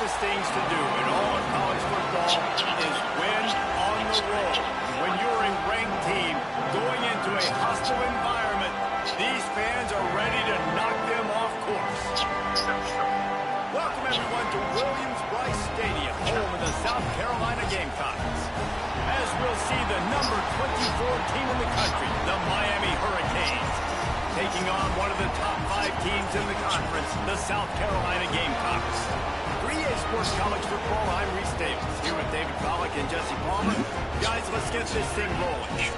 toughest things to do in all of college football is win on the road. When you're a ranked team going into a hostile environment, these fans are ready to knock them off course. Welcome, everyone, to Williams-Brice Stadium, home of the South Carolina Gamecocks. As we'll see the number 24 team in the country, the Miami Hurricanes, taking on one of the top 5 teams in the conference, the South Carolina Gamecocks. 3A Sports College Football, I'm Reese Davis, here with David Pollack and Jesse Palmer. Guys, let's get this thing rolling.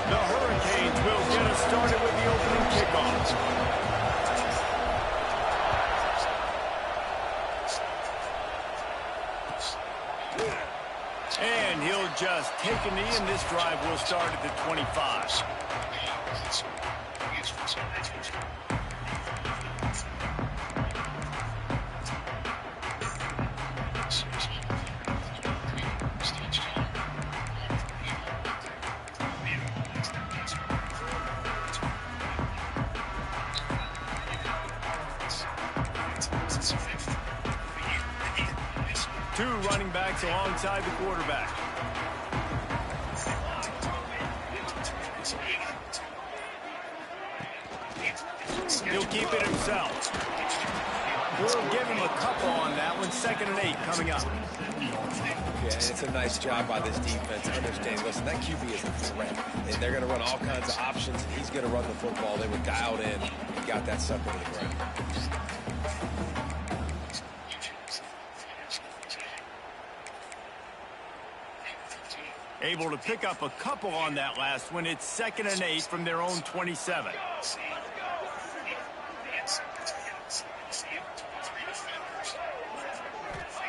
The Hurricanes will get us started with the opening kickoff. And he'll just take a knee, and this drive will start at the 25. Two running backs alongside the quarterback. He'll keep it himself. We'll give him a couple on that one. 2nd and 8 coming up. Yeah, and it's a nice job by this defense. Understand, listen, that QB is a threat. And they're going to run all kinds of options, and he's going to run the football. They were dialed in and got that sucker to the ground. Able to pick up a couple on that last one. It's 2nd and 8 from their own 27.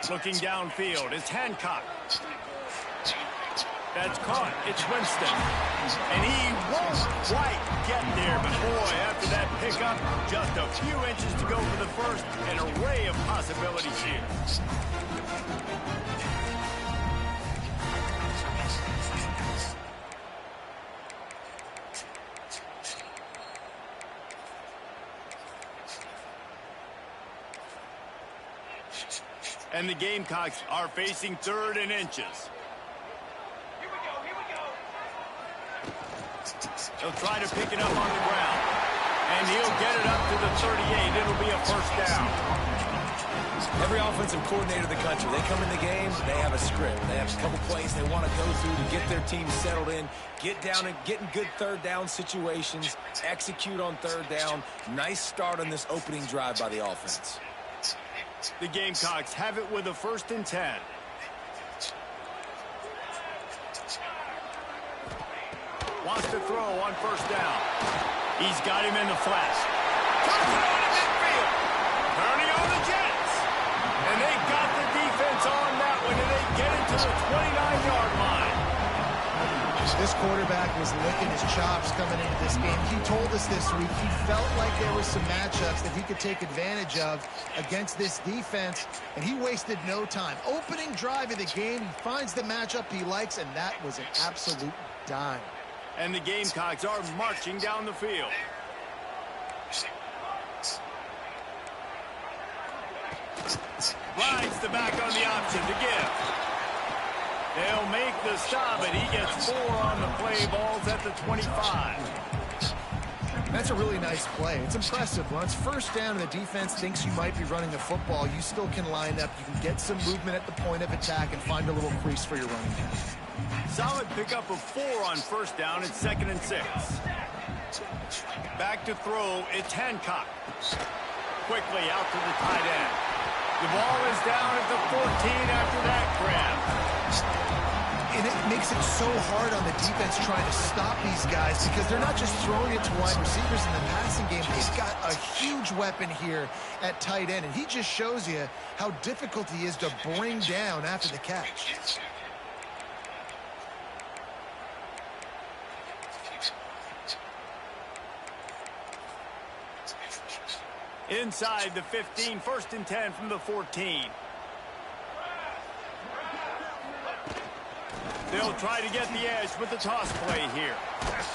Looking downfield, it's Hancock. That's caught. It's Winston. And he won't quite get there, but boy, after that pickup, just a few inches to go for the first. An array of possibilities here. And the Gamecocks are facing 3rd and inches. He'll try to pick it up on the ground. And he'll get it up to the 38. It'll be a first down. Every offensive coordinator in the country, they come in the game, they have a script. They have a couple plays they want to go through to get their team settled in, get down and get in good 3rd down situations, execute on 3rd down. Nice start on this opening drive by the offense. The Gamecocks have it with a 1st and 10. Wants to throw on 1st down. He's got him in the flat. Touchdown in midfield. Turning on the Jets. And they got the defense on that one, and they get it to the 29-yard line. This quarterback was licking his chops coming into this game. He told us this week he felt like there were some matchups that he could take advantage of against this defense, and he wasted no time. Opening drive of the game, he finds the matchup he likes, and that was an absolute dime. And the Gamecocks are marching down the field. Rides the back on the option to give. They'll make the stop, and he gets 4 on the play. Balls at the 25. That's a really nice play. It's impressive. When it's 1st down and the defense thinks you might be running the football, you still can line up. You can get some movement at the point of attack and find a little crease for your running back. Solid pickup of 4 on 1st down. It's 2nd and 6. Back to throw. It's Hancock. Quickly out to the tight end. The ball is down at the 14 after that grab. And it makes it so hard on the defense trying to stop these guys because they're not just throwing it to wide receivers in the passing game. He's got a huge weapon here at tight end, and he just shows you how difficult he is to bring down after the catch. Inside the 15, 1st and 10 from the 14. They'll try to get the edge with the toss play here.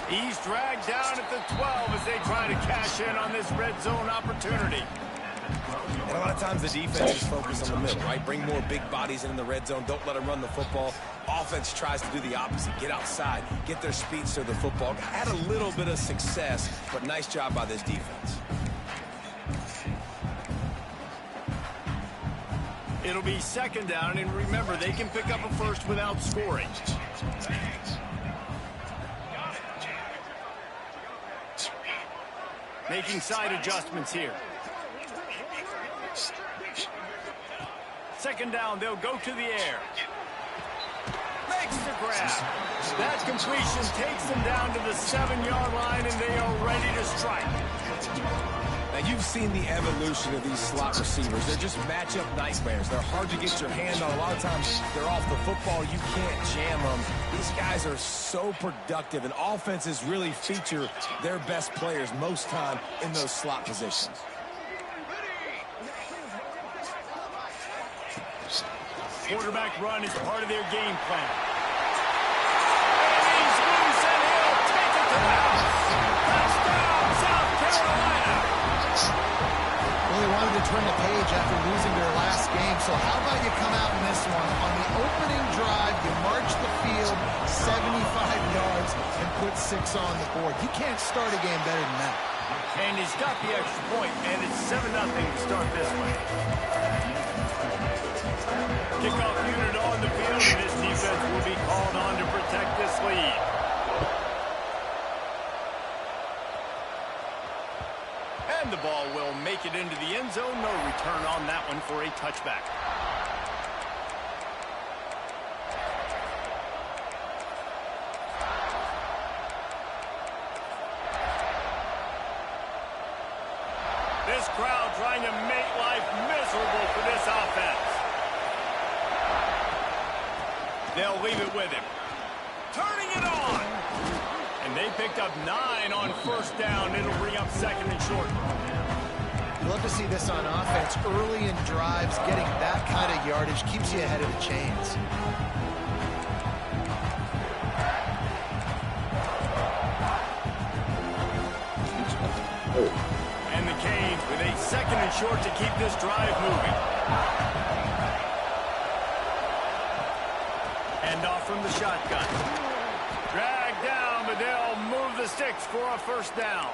He's dragged down at the 12 as they try to cash in on this red zone opportunity. And a lot of times the defense is focused on the middle, right? Bring more big bodies in the red zone. Don't let them run the football. Offense tries to do the opposite. Get outside. Get their speeds to the football. Had a little bit of success, but nice job by this defense. It'll be second down, and remember, they can pick up a first without scoring. Making side adjustments here. Second down, they'll go to the air. Makes the grab. That completion takes them down to the 7-yard line, and they are ready to strike. Now, you've seen the evolution of these slot receivers. They're just matchup nightmares. They're hard to get your hand on. A lot of times, they're off the football. You can't jam them. These guys are so productive, and offenses really feature their best players most time in those slot positions. Quarterback run is part of their game plan. And he's loose, and he'll take it to the house. Touchdown, South Carolina. Well, they wanted to turn the page after losing their last game, so how about you come out in this one? On the opening drive, you march the field 75 yards and put 6 on the board. You can't start a game better than that. And he's got the extra point, and it's 7-0 to start this one. Kickoff unit on the field, and this defense will be called on to protect this lead. And the ball will make it into the end zone. No return on that one for a touchback. This crowd trying to make life miserable for this offense. They'll leave it with him. Turning it on. And they picked up 9 on first down. It'll bring up second and short. You love to see this on offense. Early in drives, getting that kind of yardage keeps you ahead of the chains. And the Canes with a second and short to keep this drive moving. And off from the shotgun. Dragged down, but they'll move the sticks for a first down.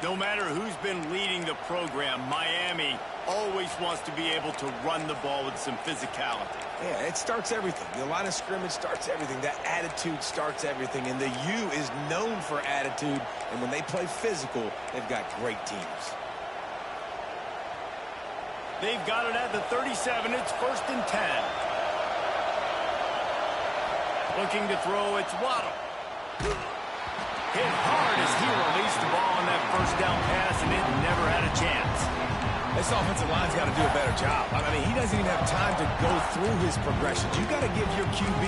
No matter who's been leading the program, Miami always wants to be able to run the ball with some physicality. Yeah, it starts everything. The line of scrimmage starts everything. That attitude starts everything. And the U is known for attitude. And when they play physical, they've got great teams. They've got it at the 37. It's 1st and 10. Looking to throw, it's Waddle. Hit hard as he released the ball on that first down pass, and it never had a chance. This offensive line's got to do a better job. I mean, he doesn't even have time to go through his progressions. You got to give your QB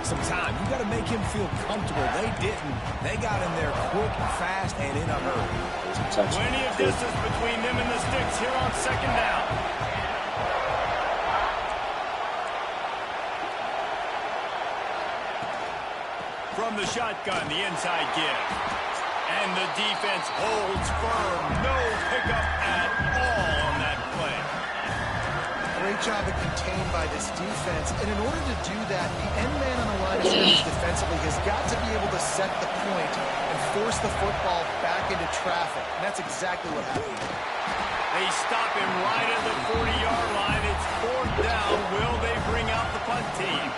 some time. You got to make him feel comfortable. They didn't. They got in there quick, fast, and in a hurry. Plenty of distance between them and the sticks here on second down. From the shotgun, the inside give. And the defense holds firm. No pickup at all on that play. Great job of contained by this defense. And in order to do that, the end man on the line of scrimmage defensively has got to be able to set the point and force the football back into traffic. And that's exactly what happened. They stop him right at the 40-yard line. It's 4th down. Will they bring out the punt team?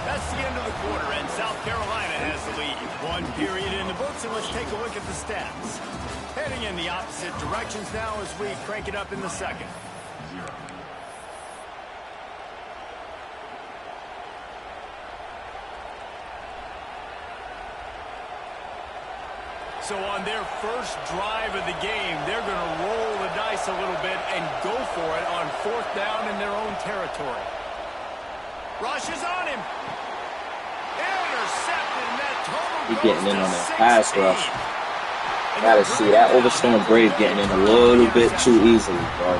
That's the end of the quarter, and South Carolina has the lead. 1 period in the books, and let's take a look at the stats. Heading in the opposite directions now as we crank it up in the second. So on their first drive of the game, they're going to roll the dice a little bit and go for it on 4th down in their own territory. Rush is on him. Intercepted, and that total He's getting in on that pass rush. Gotta see that. Overshown Brave getting in a little bit too easily, bro.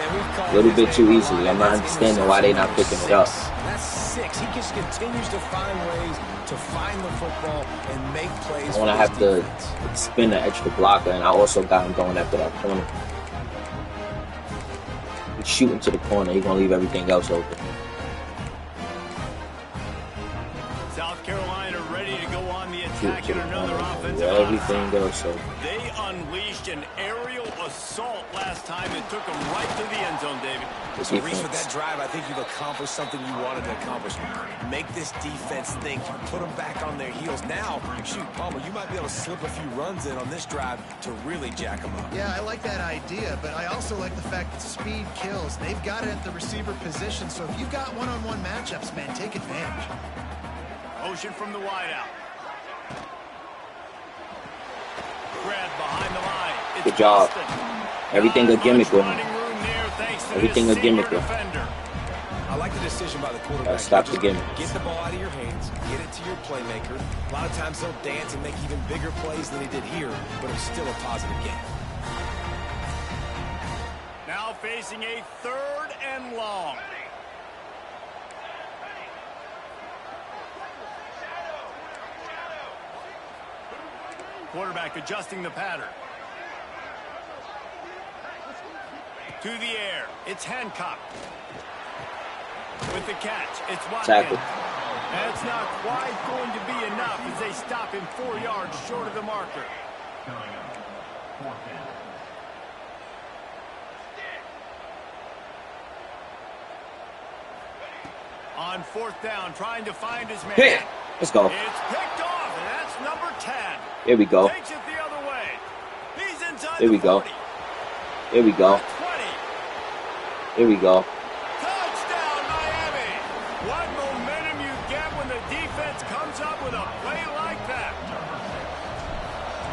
A little bit too easily. I'm not understanding why they're not picking it up. That's 6. He just continues to find ways to find the football and make plays. I want to have to spin an extra blocker, and I also got him going after that corner. He's shooting to the corner. He's going to leave everything else open. South Carolina ready to go on the attack in another offensive everything else open. They unleashed an aerial assault last time and took them right to the end zone, David. So, Reese, with that drive, I think you've accomplished something you wanted to accomplish. Make this defense think. You put them back on their heels. Now, shoot, Palmer, you might be able to slip a few runs in on this drive to really jack them up. Yeah, I like that idea, but I also like the fact that speed kills. They've got it at the receiver position, so if you've got one-on-one matchups, man, take advantage. Motion from the wideout. Grab behind the line. It's good job. Boston. Everything a gimmick with him. Everything a gimmick with him. I like the decision by the quarterback. Stop the gimmick. Get the ball out of your hands. Get it to your playmaker. A lot of times he'll dance and make even bigger plays than he did here, but it's still a positive game. Now facing a 3rd and long. Quarterback adjusting the pattern. To the air. It's Hancock. With the catch, it's Watkins. Tackle. That's not quite going to be enough as they stop him 4 yards short of the marker. On 4th down, trying to find his man. Hey, let's go. It's picked off, and that's number 10. Here we go. Takes it the other way. He's inside Here we the go. 40. Here we go. 20. Here we go. Touchdown, Miami. What momentum you get when the defense comes up with a play like that.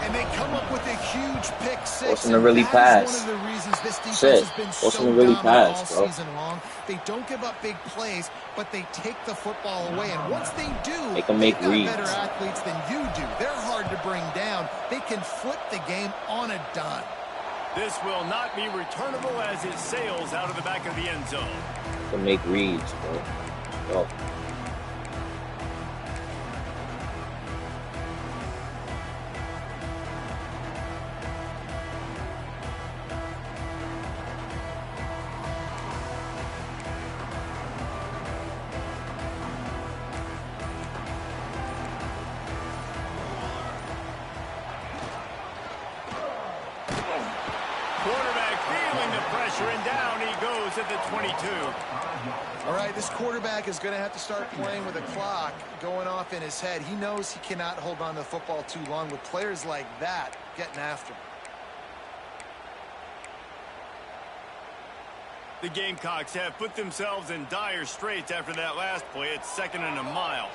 And they come up with a huge pick six. Wasn't a really pass. One of the reasons this defense Shit. has been Wasn't so a really dominant pass, all bro. season long. They don't give up big plays, but they take the football away. And once they do, They can make they've got reads. better athletes than you do. They're hard to bring down. They can flip the game on a dime. This will not be returnable as it sails out of the back of the end zone. To make reads, bro. Yo. Quarterback feeling the pressure, and down he goes at the 22. All right, this quarterback is going to have to start playing with a clock going off in his head. He knows he cannot hold on to the football too long with players like that getting after him. The Gamecocks have put themselves in dire straits after that last play. It's 2nd and a mile.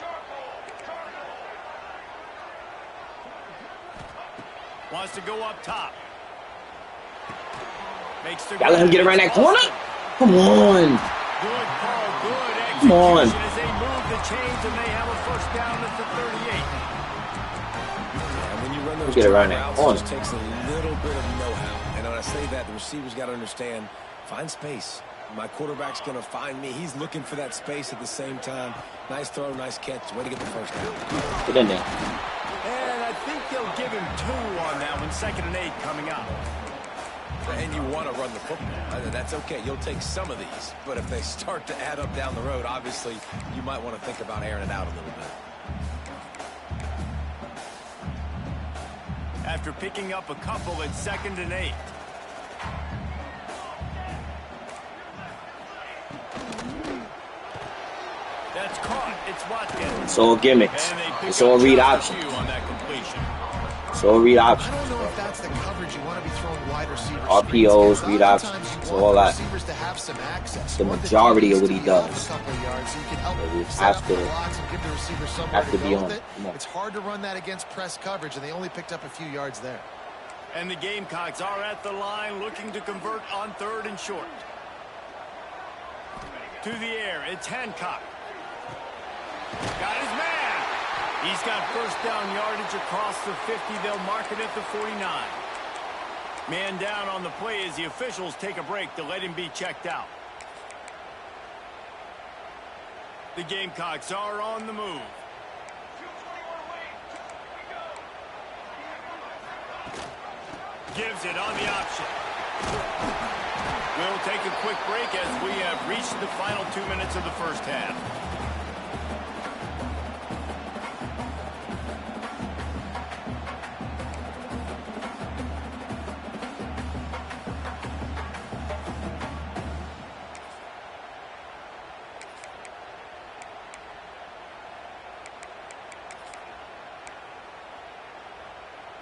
Wants to go up top. Makes the Y'all let him get around that corner? Come on. Good call, good execution. Come on. As they move the chains and they have a 1st down at the 38. And when you run those Get around that routes, corner. it just takes a little bit of know-how. And when I say that, the receivers got to understand, find space. My quarterback's going to find me. He's looking for that space at the same time. Nice throw, nice catch. Way to get the 1st down. Get in there. And I think they'll give him 2 on that one. 2nd and 8 coming up. And you want to run the football. That's okay. You'll take some of these. But if they start to add up down the road, obviously, you might want to think about airing it out a little bit. After picking up a couple, it's 2nd and 8. That's caught. It's Watkins. It's all gimmicks. And they pick It's all up read just a options. few on that completion. It's all read I options. don't know if that's the coverage you want to be throwing wide receivers. RPOs, screens. read A lot of options, times you it's want all the that. receivers to have some access. The You want majority of defense what to he be off does. a couple of yards so you can help You set have up to- the blocks and give the receiver somewhere have to to be go on with it. it. Come on. It's hard to run that against press coverage, and they only picked up a few yards there. And the Gamecocks are at the line looking to convert on 3rd and short. To the air, it's Hancock. Got his man. He's got 1st down yardage across the 50. They'll mark it at the 49. Man down on the play as the officials take a break to let him be checked out. The Gamecocks are on the move. Gives it on the option. We'll take a quick break as we have reached the final 2 minutes of the first half.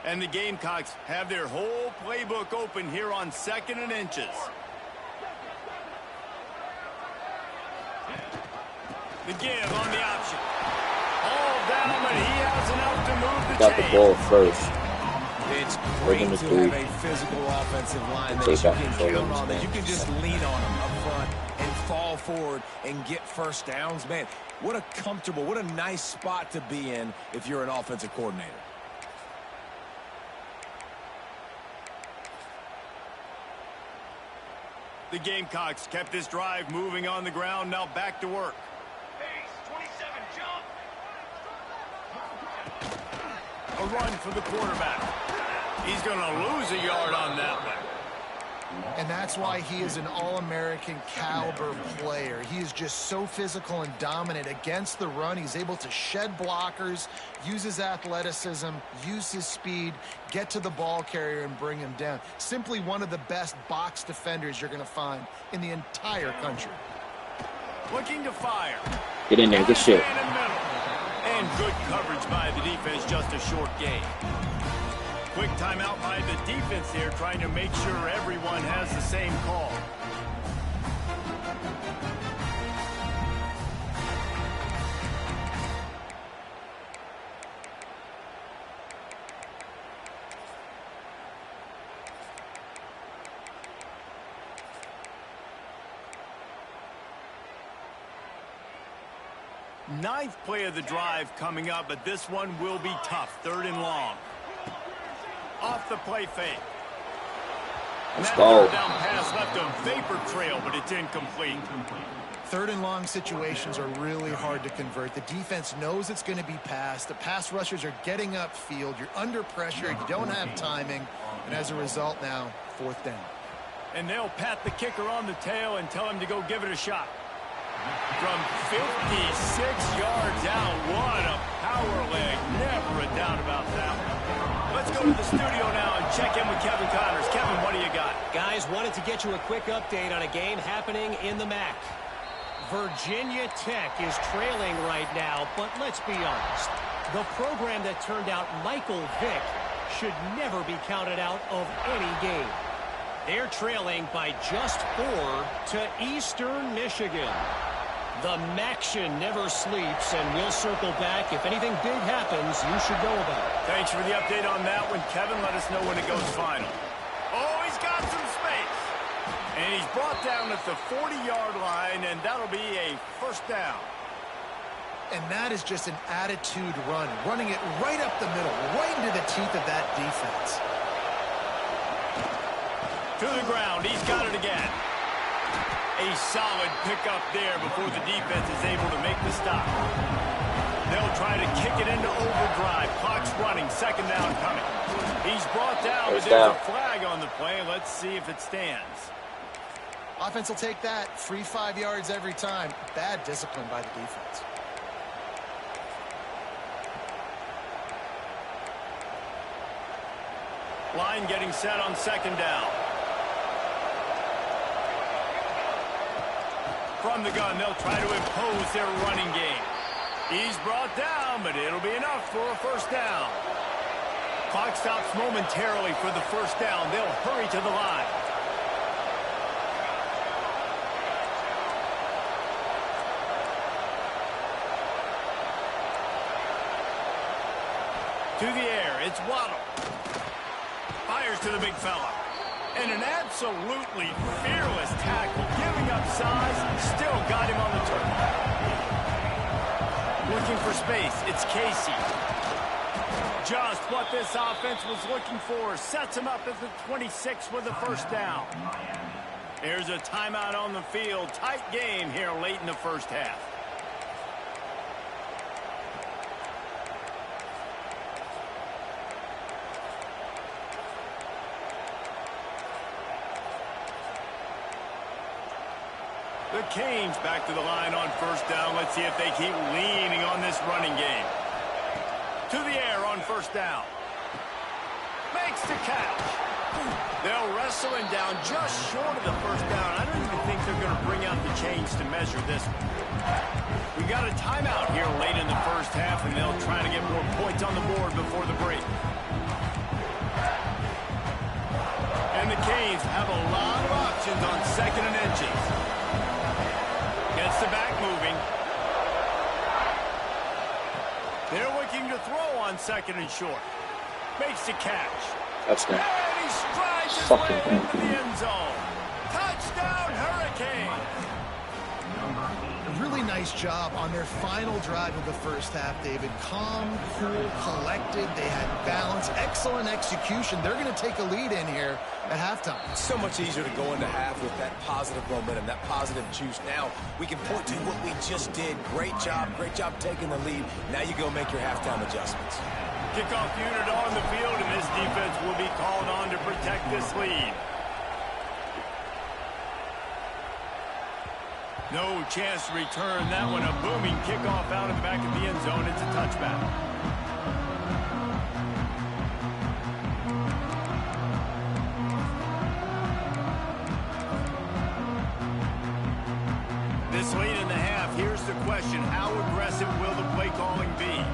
And the Gamecocks have their whole playbook open here on 2nd and inches. The give on the option. All down, but he has enough to move the Got the ball first. It's great to have a physical offensive line that you can count on, that you can just lean on them up front and fall forward and get first downs. Man, what a comfortable, what a nice spot to be in if you're an offensive coordinator. The Gamecocks kept this drive moving on the ground. Now back to work. Pace, 27, jump. A run for the quarterback. He's going to lose a yard on that one. And that's why he is an All-American caliber player. He is just so physical and dominant against the run. He's able to shed blockers, use his athleticism, use his speed, get to the ball carrier and bring him down. Simply one of the best box defenders you're going to find in the entire country. Looking to fire. Get in there, good shit. And good coverage by the defense, just a short gain. Quick timeout by the defense here, trying to make sure everyone has the same call. Ninth play of the drive coming up, but this one will be tough. 3rd and long. Off the play fake. Let's go. That down pass left a vapor trail, but it's incomplete. 3rd and long situations are really hard to convert. The defense knows it's going to be passed. The pass rushers are getting upfield. You're under pressure. You don't have timing. And as a result now, 4th down. And they'll pat the kicker on the tail and tell him to go give it a shot. From 56 yards out, what a power leg. Never a doubt about that one. Let's go to the studio now and check in with Kevin Connors. Kevin, what do you got? Guys, wanted to get you a quick update on a game happening in the MAC. Virginia Tech is trailing right now, but let's be honest. The program that turned out Michael Vick should never be counted out of any game. They're trailing by just 4 to Eastern Michigan. The MACtion never sleeps, and we'll circle back. If anything big happens, you should know about it. Thanks for the update on that one, Kevin. Let us know when it goes final. Oh, he's got some space. And he's brought down at the 40-yard line, and that'll be a 1st down. And that is just an attitude run, running it right up the middle, right into the teeth of that defense. To the ground, he's got it again. A solid pickup there before the defense is able to make the stop. They'll try to kick it into overdrive. Clock's running, 2nd down coming. He's brought down, but there's a flag on the play. Let's see if it stands. Offense will take that. Free 5 yards every time. Bad discipline by the defense. Line getting set on 2nd down. From the gun, they'll try to impose their running game. He's brought down, but it'll be enough for a 1st down. Clock stops momentarily for the 1st down. They'll hurry to the line. To the air, it's Waddle. Fires to the big fella. And an absolutely fearless tackle, giving up size, still got him on the turn. Looking for space, it's Casey. Just what this offense was looking for. Sets him up at the 26 with a first down. Here's a timeout on the field. Tight game here late in the first half. The Canes back to the line on first down. Let's see if they keep leaning on this running game. To the air on first down. Makes the catch. They'll wrestle him down just short of the first down. I don't even think they're going to bring out the chains to measure this one. We got a timeout here late in the first half, and they'll try to get more points on the board before the break. And the Canes have a lot of options on second and inches. Gets the back moving. They're looking to throw on second and short. Makes the catch. Touchdown. And he strides his way into the end zone. Touchdown, Hurricane. A really nice job on their final drive of the first half, David. Calm, cool, collected. They had balance. Excellent execution. They're going to take a lead in here at halftime. It's so much easier to go into half with that positive momentum, that positive juice. Now we can point to what we just did. Great job taking the lead. Now you go make your halftime adjustments. Kickoff unit on the field, and this defense will be called on to protect this lead. No chance to return that one. A booming kickoff out of the back of the end zone. It's a touchback. This late in the half, here's the question. How aggressive will the play calling be?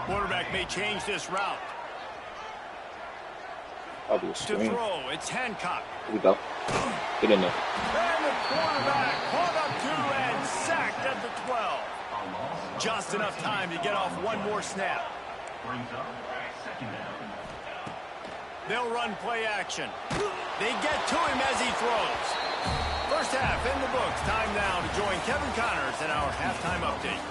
Quarterback may change this route. Probably a To screen. throw, it's Hancock. Here we go. Get in there. And the quarterback caught up to and sacked at the 12. Just enough time to get off one more snap. They'll run play action. They get to him as he throws. First half in the books. Time now to join Kevin Connors in our halftime update.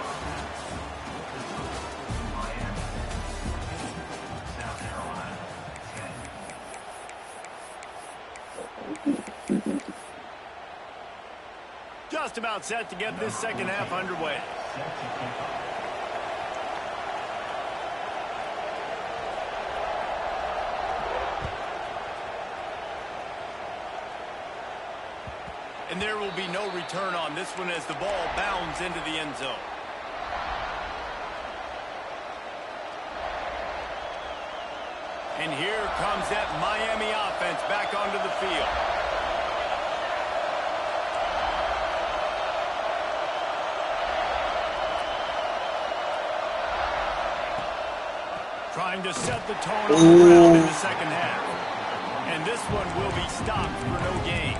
Just about set to get this second half underway. And there will be no return on this one as the ball bounds into the end zone. And here comes that Miami offense back onto the field. Trying to set the tone on the ground in the second half. And this one will be stopped for no gain.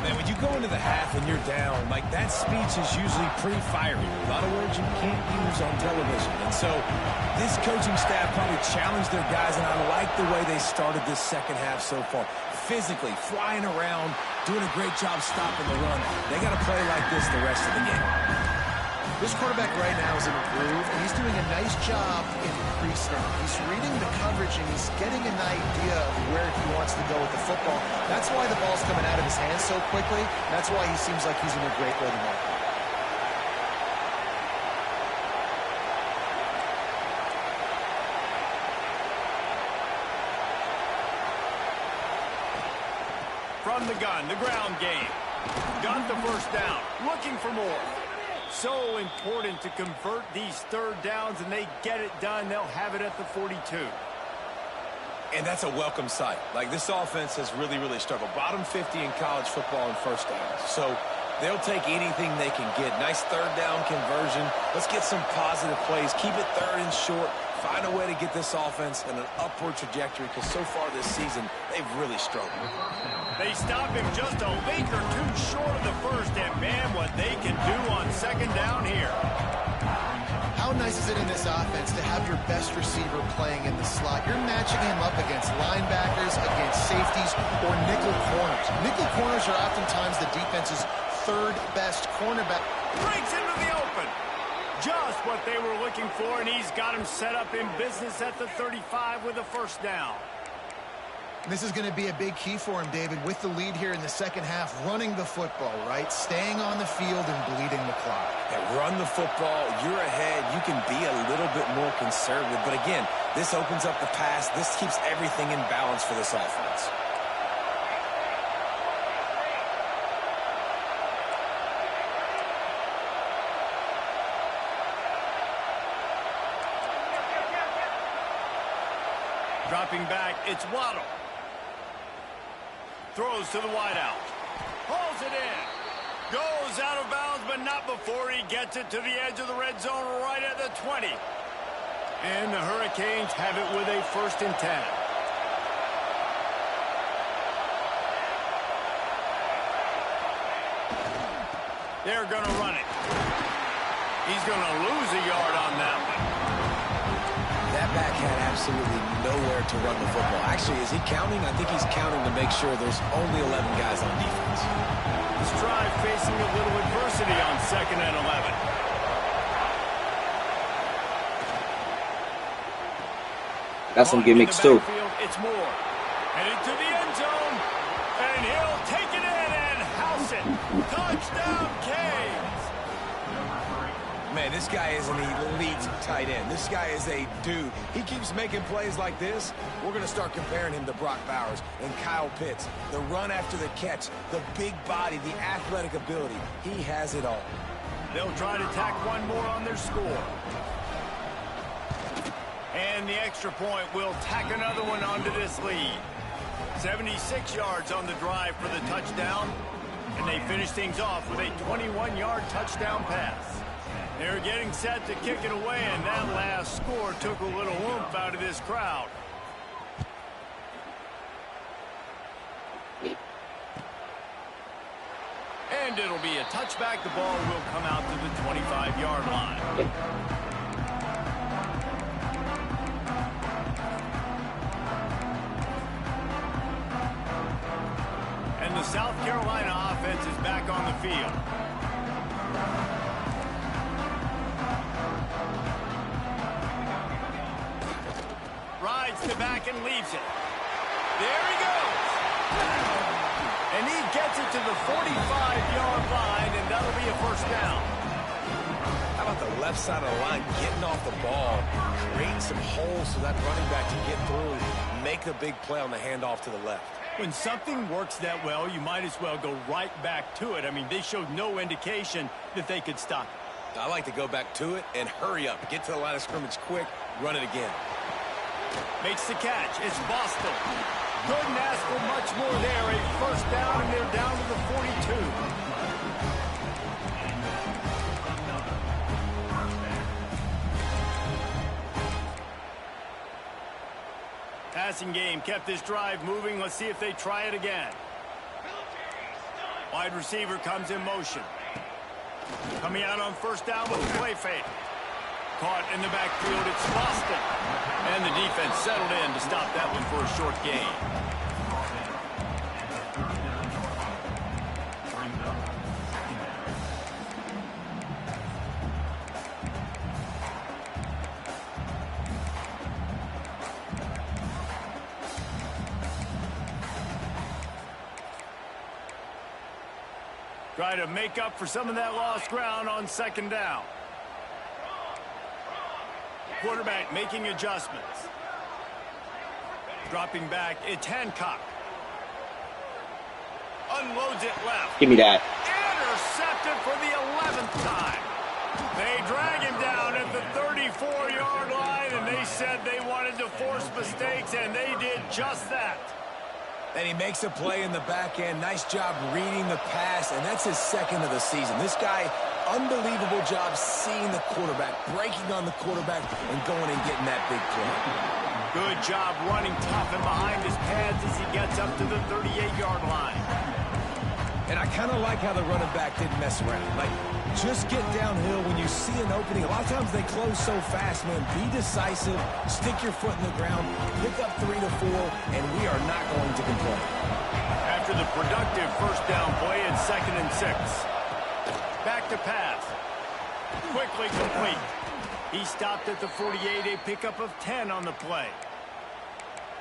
Man, when you go into the half and you're down, like that speech is usually pretty fiery. A lot of words you can't use on television. And so this coaching staff probably challenged their guys, and I like the way they started this second half so far. Physically, flying around, doing a great job stopping the run. They got to play like this the rest of the game. This quarterback right now is in a groove, and he's doing a nice job in pre-snap. He's reading the coverage, and he's getting an idea of where he wants to go with the football. That's why the ball's coming out of his hands so quickly. That's why he seems like he's in a great rhythm right now. From the gun, the ground game. Got the first down. Looking for more. So important to convert these third downs, and they get it done. They'll have it at the 42. And that's a welcome sight. Like, this offense has really, really struggled. Bottom 50 in college football in first downs. So they'll take anything they can get. Nice third down conversion. Let's get some positive plays. Keep it third and short. Find a way to get this offense in an upward trajectory, because so far this season, they've really struggled. They stop him just a link or two short of the first, and man, what they can do on second down here. How nice is it in this offense to have your best receiver playing in the slot? You're matching him up against linebackers, against safeties, or nickel corners. Nickel corners are oftentimes the defense's third best cornerback. Breaks into the open. Just what they were looking for, and he's got him set up in business at the 35 with a first down. This is going to be a big key for him, David, with the lead here in the second half, running the football, right? Staying on the field and bleeding the clock. Yeah, run the football, you're ahead, you can be a little bit more conservative. But again, this opens up the pass. This keeps everything in balance for this offense. Dropping back, it's Waddle. Throws to the wideout. Pulls it in. Goes out of bounds, but not before he gets it to the edge of the red zone right at the 20. And the Hurricanes have it with a 1st and 10. They're going to run it. He's going to lose a yard on that one. That back had absolutely nowhere to run the football. Actually, is he counting? I think he's counting to make sure there's only 11 guys on defense. This drive facing a little adversity on 2nd and 11. Got some gimmicks too. It's Moore. Headed to the end zone. And he'll take it in and house it. Touchdown, Canes. Man, this guy is an elite tight end. This guy is a dude. He keeps making plays like this. We're going to start comparing him to Brock Bowers and Kyle Pitts. The run after the catch, the big body, the athletic ability. He has it all. They'll try to tack one more on their score. And the extra point will tack another one onto this lead. 76 yards on the drive for the touchdown. And they finish things off with a 21-yard touchdown pass. They're getting set to kick it away, and that last score took a little oomph out of this crowd. And it'll be a touchback. The ball will come out to the 25-yard line. And the South Carolina offense is back on the field. Rides to back and leaves it. There he goes. And he gets it to the 45-yard line, and that'll be a first down. How about the left side of the line getting off the ball, creating some holes so that running back can get through, make the big play on the handoff to the left. When something works that well, you might as well go right back to it. I mean, they showed no indication that they could stop it. I like to go back to it and hurry up. Get to the line of scrimmage quick, run it again. Makes the catch. It's Boston. Couldn't ask for much more there. A first down, and they're down to the 42. Passing game kept this drive moving. Let's see if they try it again. Wide receiver comes in motion. Coming out on first down with a play fake. Caught in the backfield, it's Boston. And the defense settled in to stop that one for a short gain. Try to make up for some of that lost ground on second down. Quarterback making adjustments. Dropping back, it's Hancock. Unloads it left. Give me that. Intercepted for the 11th time. They drag him down at the 34-yard line, and they said they wanted to force mistakes, and they did just that. And he makes a play in the back end. Nice job reading the pass, and that's his second of the season. This guy, unbelievable job seeing the quarterback, breaking on the quarterback, and going and getting that big play. Good job running tough and behind his pads as he gets up to the 38-yard line. And I kind of like how the running back didn't mess around. Like, just get downhill when you see an opening. A lot of times they close so fast, man. Be decisive, stick your foot in the ground, pick up 3 to 4, and we are not going to complain. After the productive first down play, it's 2nd and 6. Back to pass. Quickly complete. He stopped at the 48, a pickup of 10 on the play.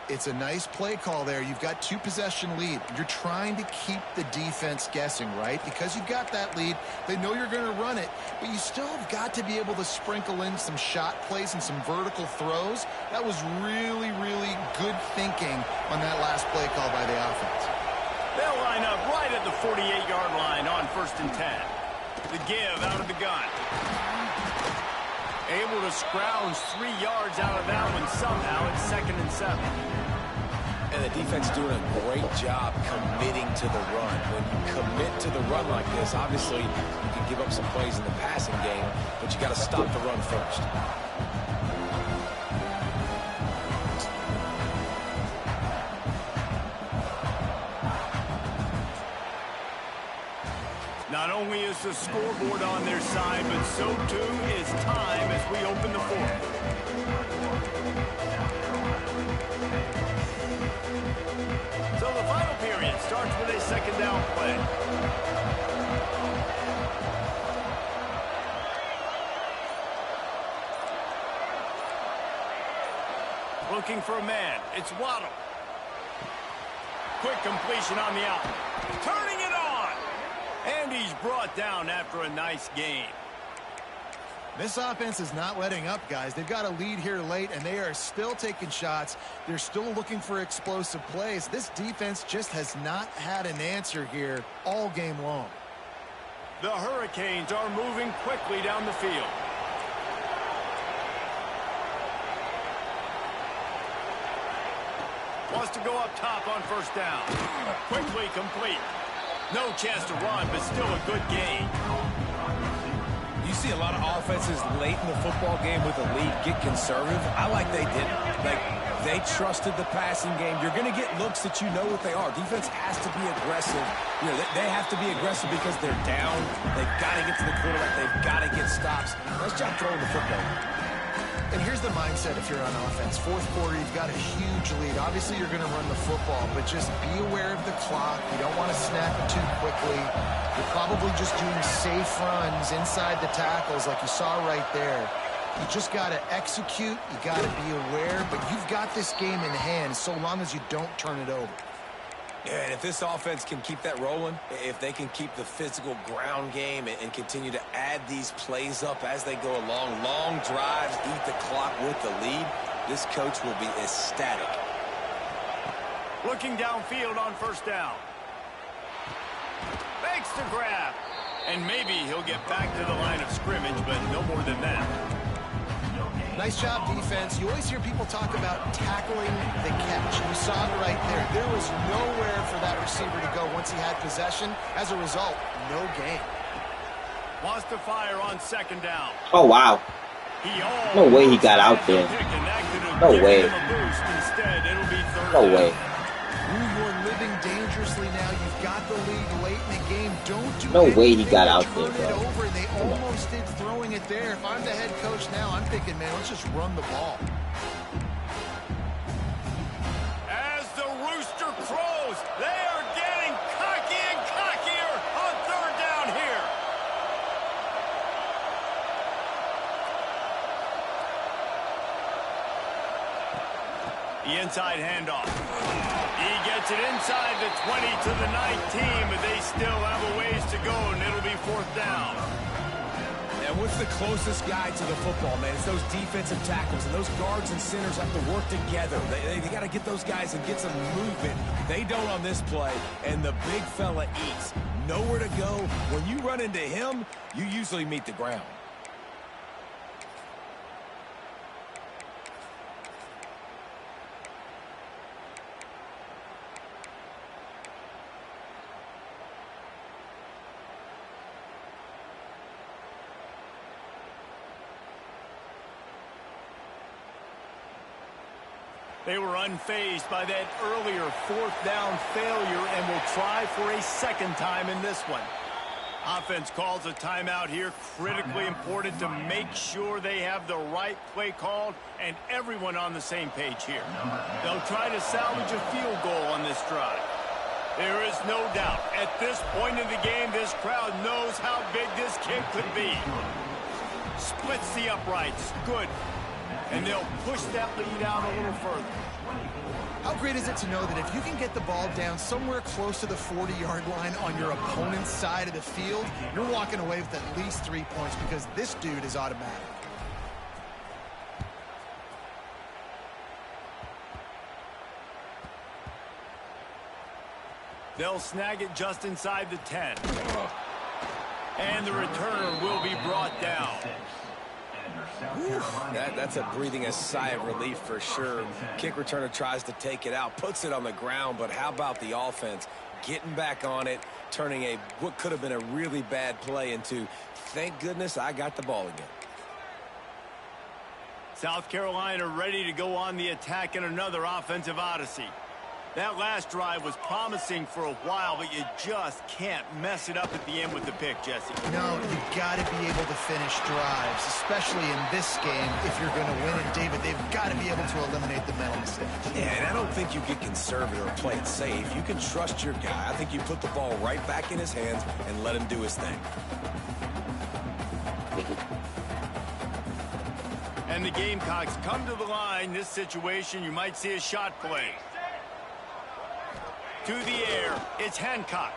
It's a nice play call there. You've got 2-possession lead. You're trying to keep the defense guessing, right? Because you've got that lead, they know you're going to run it, but you still have got to be able to sprinkle in some shot plays and some vertical throws. That was really, really good thinking on that last play call by the offense. They'll line up right at the 48-yard line on 1st and 10. The give out of the gun. Able to scrounge 3 yards out of that one somehow. It's 2nd and 7. And the defense doing a great job committing to the run. When you commit to the run like this, obviously you can give up some plays in the passing game, but you got to stop the run first. Not only is the scoreboard on their side, but so too is time as we open the 4th. So the final period starts with a 2nd down play. Looking for a man. It's Waddle. Quick completion on the out. Turning it on. And he's brought down after a nice game. This offense is not letting up, guys. They've got a lead here late, and they are still taking shots. They're still looking for explosive plays. This defense just has not had an answer here all game long. The Hurricanes are moving quickly down the field. Wants to go up top on 1st down. Quickly complete. No chance to run, but still a good game. You see a lot of offenses late in the football game with a lead get conservative. I like they didn't. Like, they trusted the passing game. You're going to get looks that you know what they are. Defense has to be aggressive. You know, they have to be aggressive because they're down. They've got to get to the quarterback. They've got to get stops. Nice job throwing the football. And here's the mindset if you're on offense. 4th quarter, you've got a huge lead. Obviously, you're going to run the football, but just be aware of the clock. You don't want to snap it too quickly. You're probably just doing safe runs inside the tackles like you saw right there. You just got to execute. You got to be aware, but you've got this game in hand so long as you don't turn it over. Yeah, and if this offense can keep that rolling, if they can keep the physical ground game and continue to add these plays up as they go along, long drives, eat the clock with the lead, this coach will be ecstatic. Looking downfield on 1st down. Makes the grab. And maybe he'll get back to the line of scrimmage, but no more than that. Nice job, defense. You always hear people talk about tackling the catch. You saw it right there. There was nowhere for that receiver to go once he had possession. As a result, no gain. Wants to fire on 2nd down. Oh, wow. No way he got out there. No way. Instead, it'll be 3rd No way. Ooh, you're living dangerously now. You've got the lead late in the game. Don't do No way he anything got to out turn there, it bro. over. They almost did throwing it there. If I'm the head coach now, I'm thinking, man, let's just run the ball. As the rooster crows, they are getting cocky and cockier on 3rd down here. The inside handoff. He gets it inside the 20 to the 19, but they still have a ways to go, and it'll be 4th down. And what's the closest guy to the football, man? It's those defensive tackles, and those guards and centers have to work together. They got to get those guys and get some movement. They don't on this play, and the big fella eats. Nowhere to go. When you run into him, you usually meet the ground. They were unfazed by that earlier 4th down failure and will try for a 2nd time in this one. Offense calls a timeout here, critically important to make sure they have the right play called and everyone on the same page here. They'll try to salvage a field goal on this drive. There is no doubt, at this point in the game, this crowd knows how big this kick could be. Splits the uprights. Good. And they'll push that lead out a little further. How great is it to know that if you can get the ball down somewhere close to the 40-yard line on your opponent's side of the field, you're walking away with at least 3 points because this dude is automatic. They'll snag it just inside the 10. And the returner will be brought down. That's a breathing a sigh of relief for sure. Kick returner tries to take it out, puts it on the ground, but how about the offense getting back on it, turning what could have been a really bad play into, thank goodness I got the ball again. South Carolina ready to go on the attack in another offensive odyssey. That last drive was promising for a while, but you just can't mess it up at the end with the pick, Jesse. No, you've got to be able to finish drives, especially in this game if you're going to win it, David. They've got to be able to eliminate the mental mistakes. Yeah, and I don't think you get conservative or play it safe. You can trust your guy. I think you put the ball right back in his hands and let him do his thing. And the Gamecocks come to the line. This situation, you might see a shot play. To the air, it's Hancock.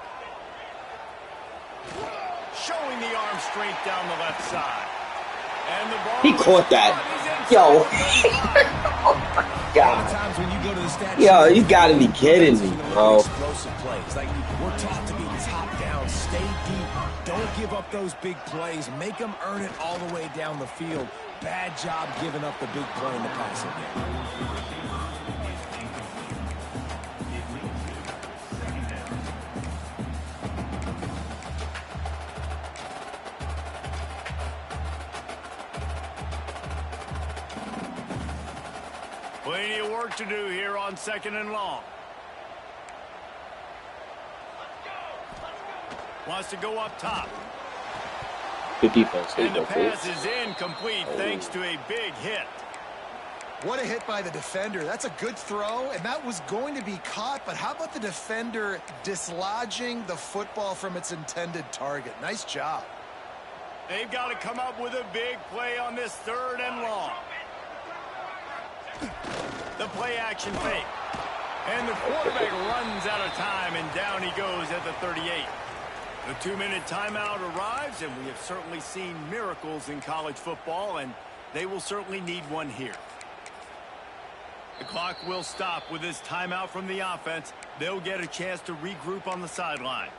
Showing the arm strength down the left side. And the ball... He caught that. Yo. Oh, my God. Times when you go to the stat Yo, you gotta be kidding me, bro. Explosive plays. Like, we're taught to be top down, stay deep. Don't give up those big plays. Make them earn it all the way down the field. Bad job giving up the big play in the passing game. Plenty of work to do here on 2nd and long. Wants to go up top. Good defense. And the pass is incomplete thanks to a big hit. What a hit by the defender. That's a good throw, and that was going to be caught, but how about the defender dislodging the football from its intended target? Nice job. They've got to come up with a big play on this 3rd and long. The play action fake. And the quarterback runs out of time, and down he goes at the 38. The 2-minute timeout arrives, and we have certainly seen miracles in college football, and they will certainly need one here. The clock will stop with this timeout from the offense. They'll get a chance to regroup on the sideline.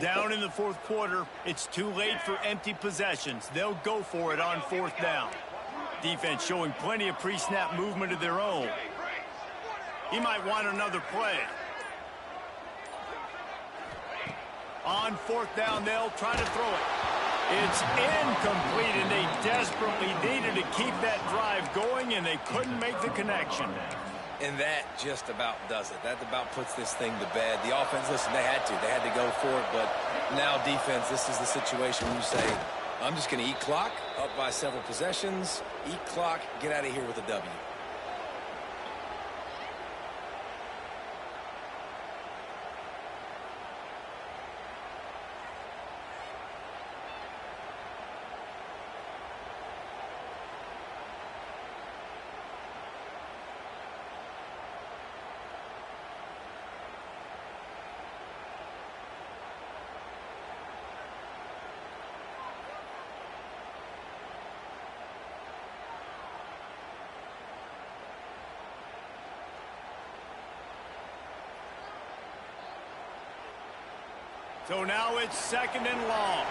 Down in the 4th quarter, it's too late for empty possessions. They'll go for it on 4th down. Defense showing plenty of pre-snap movement of their own. He might want another play. On 4th down, they'll try to throw it. It's incomplete, and they desperately needed to keep that drive going, and they couldn't make the connection. And that just about does it. That about puts this thing to bed. The offense, listen, they had to go for it, but now defense, this is the situation where you say, I'm just going to eat clock, up by several possessions, eat clock, get out of here with a W. So now it's 2nd and long.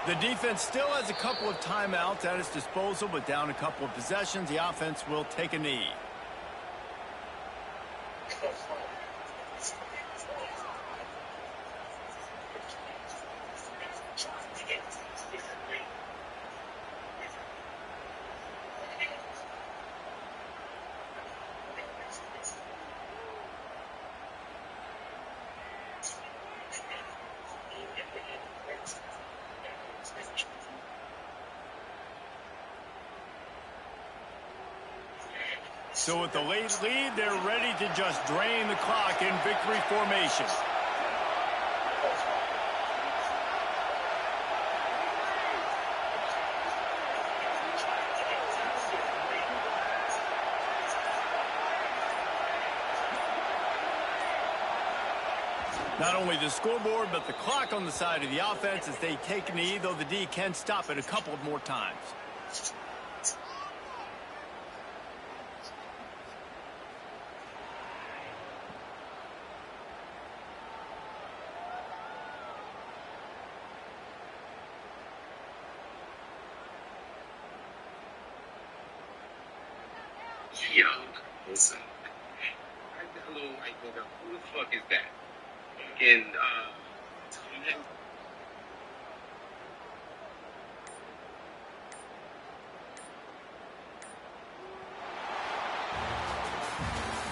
The defense still has a couple of timeouts at its disposal, but down a couple of possessions, the offense will take a knee. So with the late lead, they're ready to just drain the clock in victory formation. Not only the scoreboard, but the clock on the side of the offense as they take a knee, though the D can stop it a couple of more times. Yo, what's up? I got a little white nigga. Who the fuck is that? And, Tom Hanks.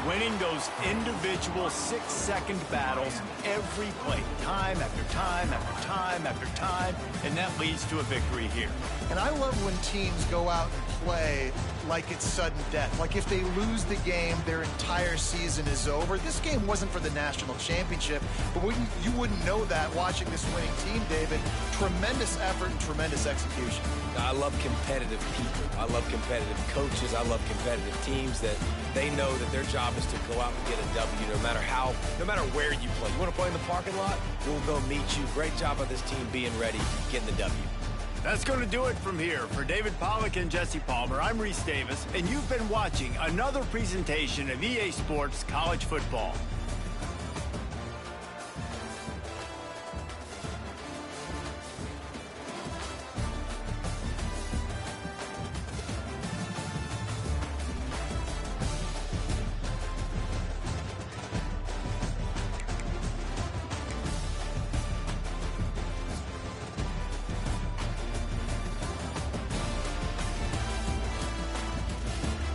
Winning those individual 6-second battles every play, time after time after time after time, and that leads to a victory here. And I love when teams go out and play like it's sudden death. Like if they lose the game, their entire season is over. This game wasn't for the national championship, but you wouldn't know that watching this winning team, David. Tremendous effort and tremendous execution. I love competitive people. I love competitive coaches. I love competitive teams that they know that their job is to go out and get a W no matter where you play. You want to play in the parking lot? We'll go meet you. Great job of this team being ready, getting the W. That's going to do it from here. For David Pollack and Jesse Palmer, I'm Reese Davis, and you've been watching another presentation of EA Sports College Football.